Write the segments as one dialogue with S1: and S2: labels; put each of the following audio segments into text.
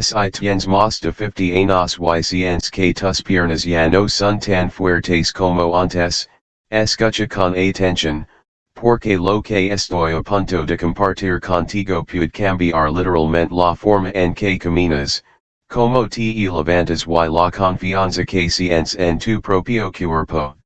S1: Si tienes más de 50 años y cientos que tus piernas ya no son tan fuertes como antes, escucha con atención, porque lo que estoy a punto de compartir contigo puede cambiar literalmente la forma en que caminas, como te levantas y la confianza que sientes en tu propio cuerpo.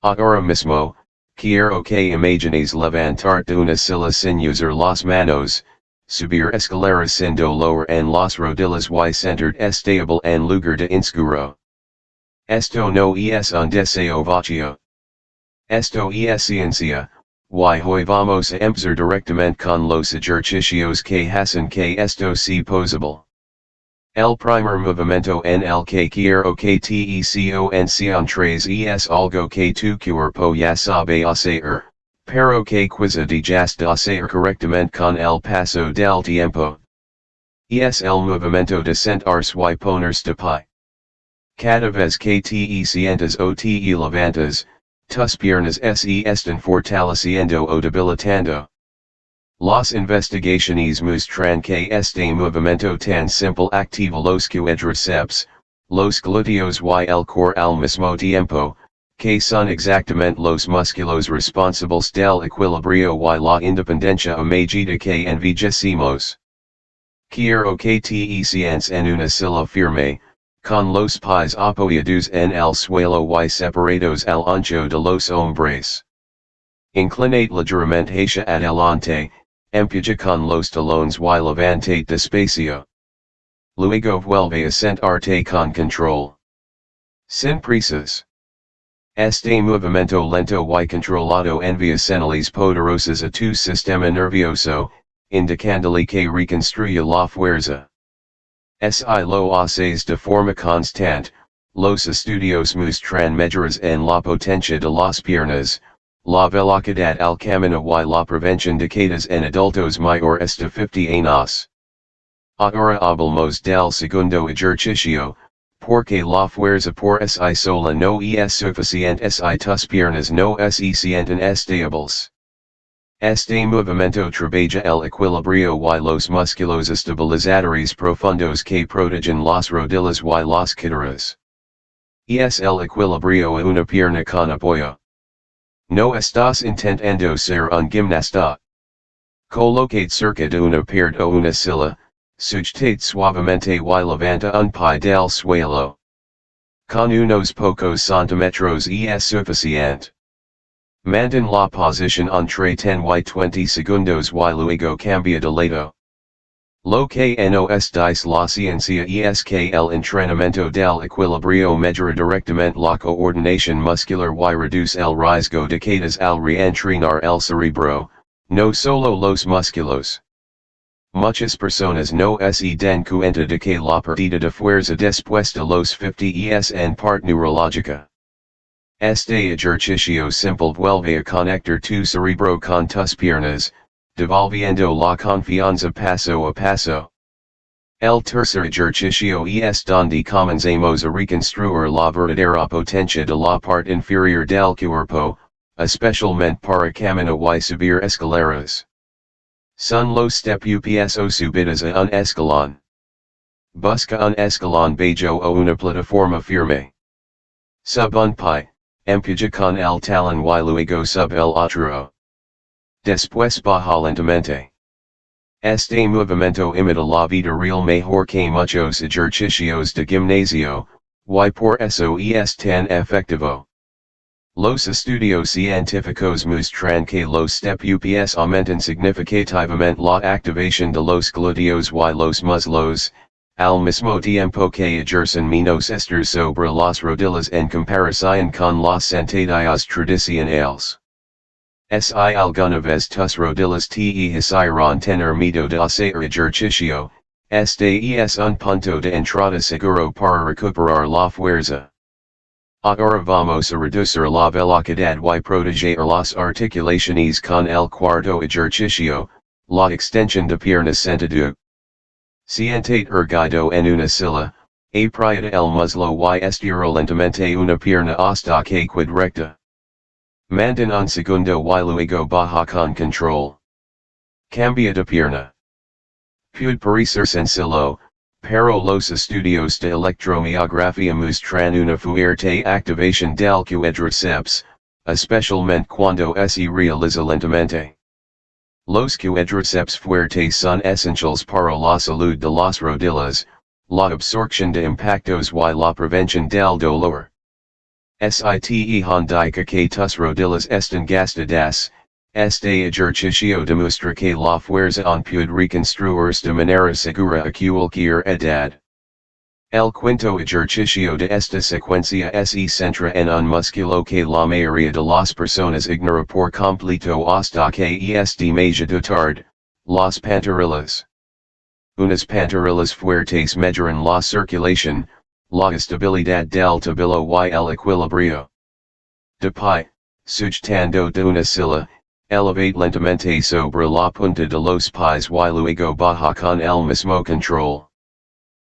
S1: Ahora mismo, quiero que imagines levantarte una silla sin usar las manos, subir escaleras sin dolor en las rodillas y sentirte estable en lugar de inseguro. Esto no es un deseo vacío. Esto es ciencia, y hoy vamos a empezar directamente con los ejercicios que hacen que esto sea posible. El primer movimiento en el que quiero que te concentres es algo que tu cuerpo ya sabe hacer, pero que quizá dejas de hacer correctamente con el paso del tiempo. Es el movimiento de sentarse y ponerse de pie. Cada vez que te sientas o te levantas, tus piernas se están fortaleciendo o debilitando. Las investigaciones muestran que este movimiento tan simple activa los cuádriceps, los glúteos y el core al mismo tiempo, que son exactamente los músculos responsables del equilibrio y la independencia a medida que envejecemos. Quiero que te sientes en una silla firme, con los pies apoyados en el suelo y separados al ancho de los hombros. Inclinate ligeramente hacia adelante, empuja con los talones y levantate despacio. Luego vuelve a sentarte con control. Sin prisas. Este movimiento lento y controlado envía señales poderosas a tu sistema nervioso, indicándole que reconstruye la fuerza. Si lo haces de forma constante, los estudios muestran mejoras en la potencia de las piernas, la velocidad al camino y la prevención de caídas en adultos mayores de 50 años. Ahora hablamos del segundo ejercicio, porque la fuerza por si sola no es suficiente si tus piernas no se sienten estables. Este movimiento trabaja el equilibrio y los músculos estabilizadores profundos que protegen las rodillas y las caderas. Es el equilibrio a una pierna con apoyo. No estás intentando ser un gimnasta. Colocate cerca de una pared o una silla, sujtate suavemente y levanta un pie del suelo. Con unos pocos centímetros es suficiente. Mantén la posición entre 10 y 20 segundos y luego cambia de lado. Lo que nos dice la ciencia es que el entrenamiento del equilibrio mejora directamente la coordinación muscular y reduce el riesgo de caídas al reentrenar el cerebro, no solo los músculos. Muchas personas no se dan cuenta de que la pérdida de fuerza después de los 50 es en parte neurológica. Este ejercicio simple vuelve a conectar tu cerebro con tus piernas, devolviendo la confianza paso a paso. El tercer ejercicio es donde comenzamos a reconstruir la verdadera potencia de la parte inferior del cuerpo, especialmente para caminar y subir escaleras. Son los steps o subidas a un escalón. Busca un escalón bajo o una plataforma firme. Sub un pie, empuja con el talón y luego sub el otro. Después baja lentamente. Este movimiento imita la vida real mejor que muchos ejercicios de gimnasio, y por eso es tan efectivo. Los estudios científicos muestran que los steps aumentan significativamente la activación de los glúteos y los muslos, al mismo tiempo que ejercen menos estrés sobre las rodillas en comparación con las sentadillas tradicionales. Si alguna vez tus rodillas te hicieron tener miedo de hacer ejercicio, este es un punto de entrada seguro para recuperar la fuerza. Ahora vamos a reducir la velocidad y proteger las articulaciones con el cuarto ejercicio, la extensión de piernas sentado. Siéntate erguido en una silla, aprieta el muslo y estira lentamente una pierna hasta que quede recta. Mantén un segundo y luego baja con control. Cambia de pierna. Puede parecer sencillo, Pero los estudios de electromiografía muestran una fuerte activación del quadriceps, especialmente cuando se realiza lentamente. Los quadriceps fuertes son esenciales para la salud de las rodillas, la absorción de impactos y la prevención del dolor. Site hondica que tus rodillas están gastadas, este ejercicio demuestra que la fuerza en puede reconstruirse de manera segura a cualquier edad. El quinto ejercicio de esta secuencia se centra en un músculo que la mayoría de las personas ignora por completo hasta que es demasiado tarde, las pantorrillas. Unas pantorrillas fuertes mejoran la circulación, la estabilidad del tobillo y el equilibrio. De pie, sujetando de una silla, elevate lentamente sobre la punta de los pies y luego baja con el mismo control.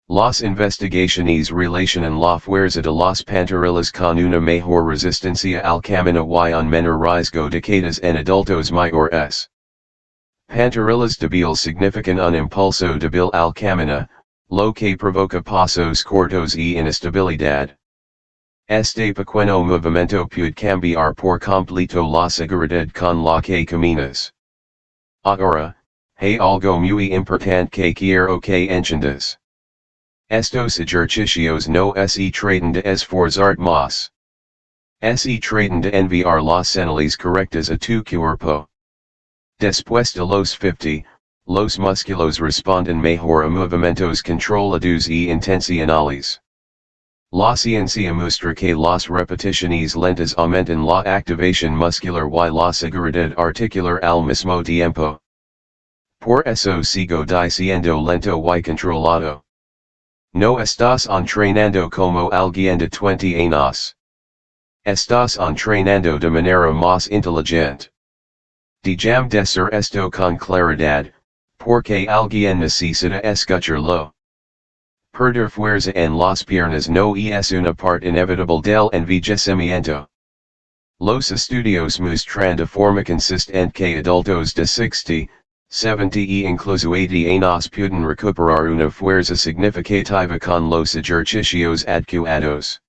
S1: Las investigaciones relacionan la fuerza de las pantorrillas con una mejor resistencia al camino y un menor riesgo de caídas en adultos mayores. Pantorrillas débiles significan un impulso débil al camino, lo que provoca pasos cortos y inestabilidad. Este pequeño movimiento puede cambiar por completo la seguridad con la que caminas. Ahora, hay algo muy importante que quiero que entiendas. Estos ejercicios no se tratan de esforzarte más. Se tratan de enviar las señales correctas a tu cuerpo. Después de los 50, los músculos responden mejor a movimientos controlados y intencionales. La ciencia muestra que las repeticiones lentas aumentan la activación muscular y la seguridad articular al mismo tiempo. Por eso sigo diciendo lento y controlado. No estás entrenando como alguien de 20 años. Estás entrenando de manera más inteligente. Déjame decir esto con claridad, porque alguien necesita escucharlo. Perder fuerza en las piernas no es una parte inevitable del envejecimiento. Los estudios muestran de forma consistente que adultos de 60, 70 y incluso 80 años pueden recuperar una fuerza significativa con los ejercicios adecuados.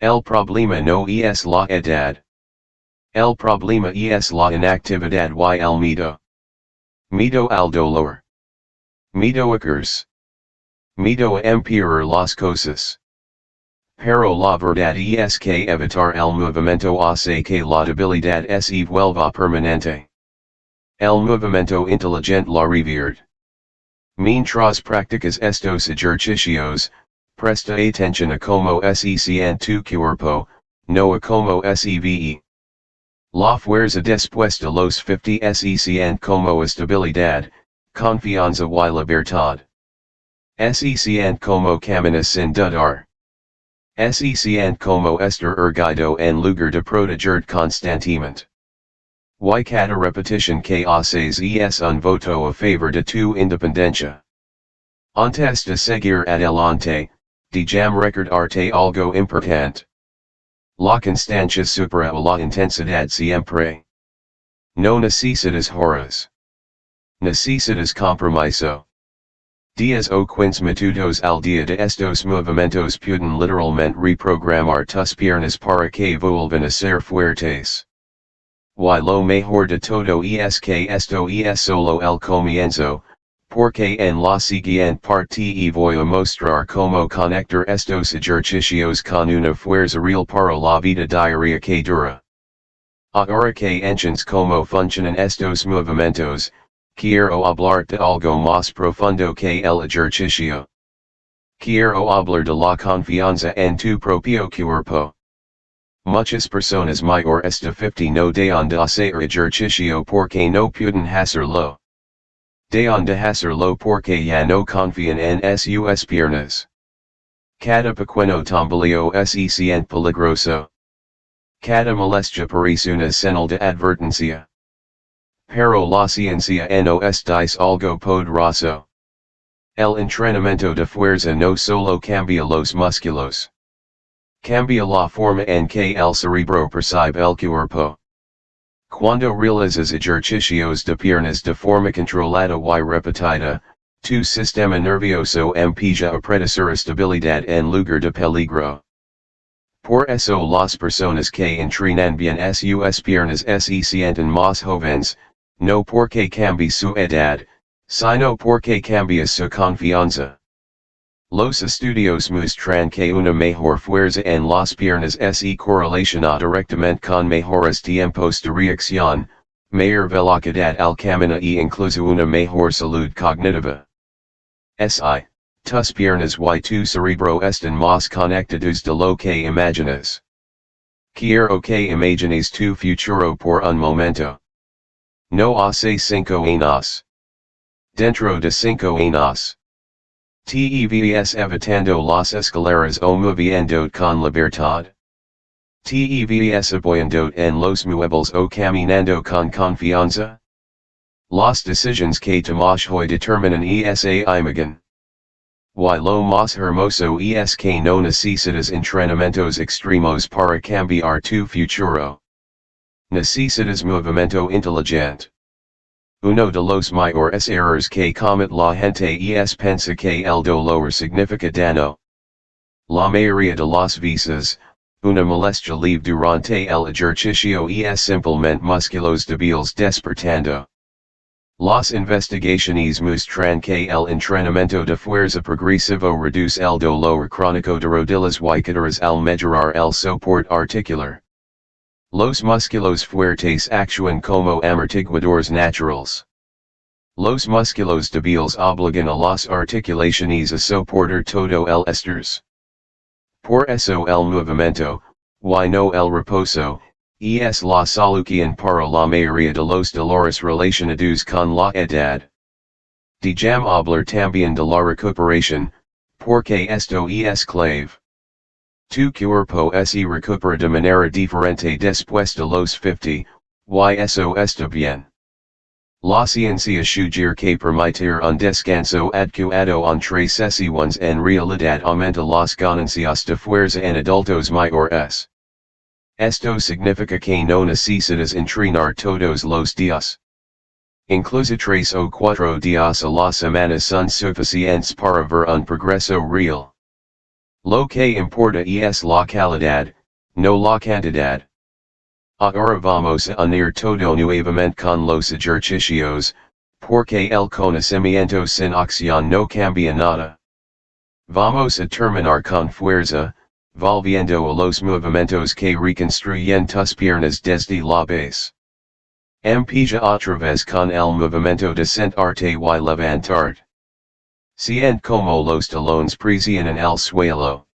S1: El problema no es la edad. El problema es la inactividad y el miedo. Miedo al dolor. Miedo a caerse. Miedo a empeorar las cosas. Pero la verdad es que evitar el movimiento hace que la debilidad se vuelva permanente. El movimiento inteligente la revierte. Mientras practicas estos ejercicios, presta atención a cómo se siente tu cuerpo, no a cómo se ve. La fuerza después de los 50 se siente como estabilidad, confianza y libertad. Se siente como caminas sin dudar. Se siente como estar erguido en lugar de protegerte constantemente. Y cada repetición que haces es un voto a favor de tu independencia. Antes de seguir adelante, déjame recordarte algo importante. La constancia supera la intensidad siempre. No necesitas horas. Necesitas compromiso. 10 o 15 minutos al día de estos movimientos pueden literalmente reprogramar tus piernas para que vuelvan a ser fuertes. Y lo mejor de todo es que esto es solo el comienzo, porque en la siguiente parte voy a mostrar cómo conectar estos ejercicios con una fuerza real para la vida diaria que dura. Ahora que entiendes cómo funcionan estos movimientos, quiero hablar de algo más profundo que el ejercicio. Quiero hablar de la confianza en tu propio cuerpo. Muchas personas mayores de 50 no dejan de hacer ejercicio porque no pueden hacerlo. Dejan de hacerlo porque ya no confían en sus piernas. Cada pequeño tambaleo se siente peligroso. Cada molestia parece una señal de advertencia. Pero la ciencia no dice algo poderoso. El entrenamiento de fuerza no solo cambia los músculos. Cambia la forma en que el cerebro percibe el cuerpo. Cuando realizas ejercicios de piernas de forma controlada y repetida, Tu sistema nervioso empieza a predecir estabilidad en lugar de peligro. Por eso las personas que entrenan bien sus piernas se sienten más jóvenes, no porque cambie su edad, sino porque cambia su confianza. Los estudios muestran que una mejor fuerza en las piernas se correlaciona directamente con mejores tiempos de reacción, mayor velocidad al caminar e incluso una mejor salud cognitiva. Tus piernas y tu cerebro están más conectados de lo que imaginas. Quiero que imagines tu futuro por un momento. No hace 5 años. Dentro de 5 años. Te ves evitando las escaleras o moviendo con libertad. Te ves apoyando en los muebles o caminando con confianza. Las decisiones que tomas hoy determinan esa imagen. Y lo más hermoso es que no necesitas entrenamientos extremos para cambiar tu futuro. Necesitas movimiento inteligente. Uno de los mayores errores que comete la gente es pensa que el dolor significa daño. La mayoría de las veces, una molestia leve durante el ejercicio es simplemente músculos débiles despertando. Las investigaciones muestran que el entrenamiento de fuerza progresivo reduce el dolor crónico de rodillas y caderas al mejorar el soporte articular. Los músculos fuertes actúan como amortiguadores naturales. Los músculos débiles obligan a las articulaciones a soportar todo el estrés. Por eso el movimiento, y no el reposo, es la solución para la mayoría de los dolores relacionados con la edad. Dejam hablar también de la recuperación, porque esto es clave. Tu cuerpo se recupera de manera diferente después de los 50, y eso está bien. La ciencia sugiere que permitir un descanso adecuado entre sesiones en realidad aumenta las ganancias de fuerza en adultos mayores. Esto significa que no necesitas entrenar todos los días. Incluso 3 o 4 días a la semana son suficientes para ver un progreso real. Lo que importa es la calidad, no la cantidad. Ahora vamos a unir todo nuevamente con los ejercicios, porque el conocimiento sin acción no cambia nada. Vamos a terminar con fuerza, volviendo a los movimientos que reconstruyen tus piernas desde la base. Empieza otra vez con el movimiento de sentarte y levantarte. Siente como los talones presionan el suelo.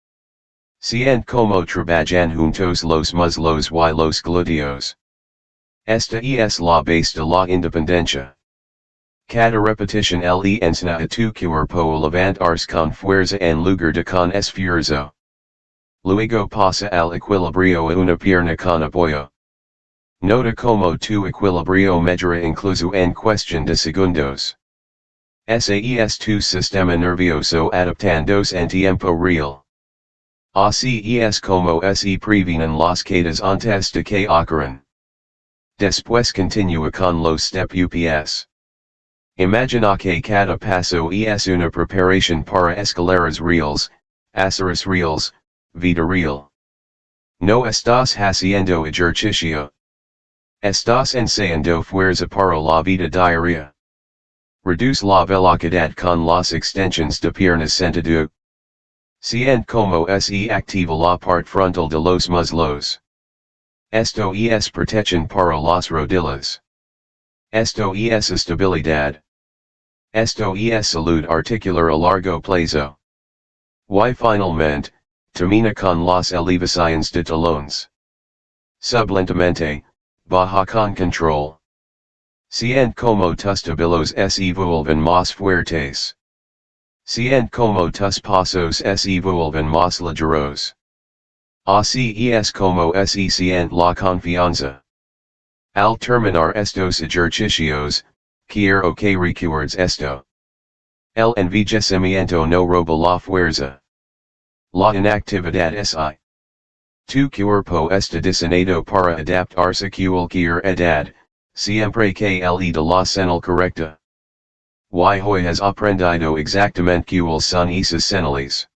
S1: Siente como trabajan juntos los muslos y los glúteos. Esta es la base de la independencia. Cada repetición le enseña a tu cuerpo a levantarse con fuerza en lugar de con esfuerzo. Luego pasa al equilibrio a una pierna con apoyo. Nota como tu equilibrio mejora incluso en cuestión de segundos. Ese tu sistema nervioso adaptándose en tiempo real. Así es como se previenen las caídas antes de que ocurran. Después continúa con los step ups. Imagina que cada paso es una preparación para escaleras reales, ascensores reales, vida real. No estás haciendo ejercicio. Estás ensayando fuerza para la vida diaria. Reduce la velocidad con las extensiones de piernas sentado. Siente como se activa la parte frontal de los muslos. Esto es protección para las rodillas. Esto es estabilidad. Esto es salud articular a largo plazo. Y finalmente, termina con las elevaciones de talones. Sublentamente, baja con control. Siente como tus tobillos se vuelven más fuertes. Siente como tus pasos se vuelven más ligeros. Así es como se siente la confianza. Al terminar estos ejercicios, quiero que recuerdes esto. El envejecimiento no roba la fuerza. La inactividad es I. Tu cuerpo está diseñado para adaptarse a cualquier edad, siempre que le de la señal correcta. Y hoy has aprendido exactamente cuáles son esas señales.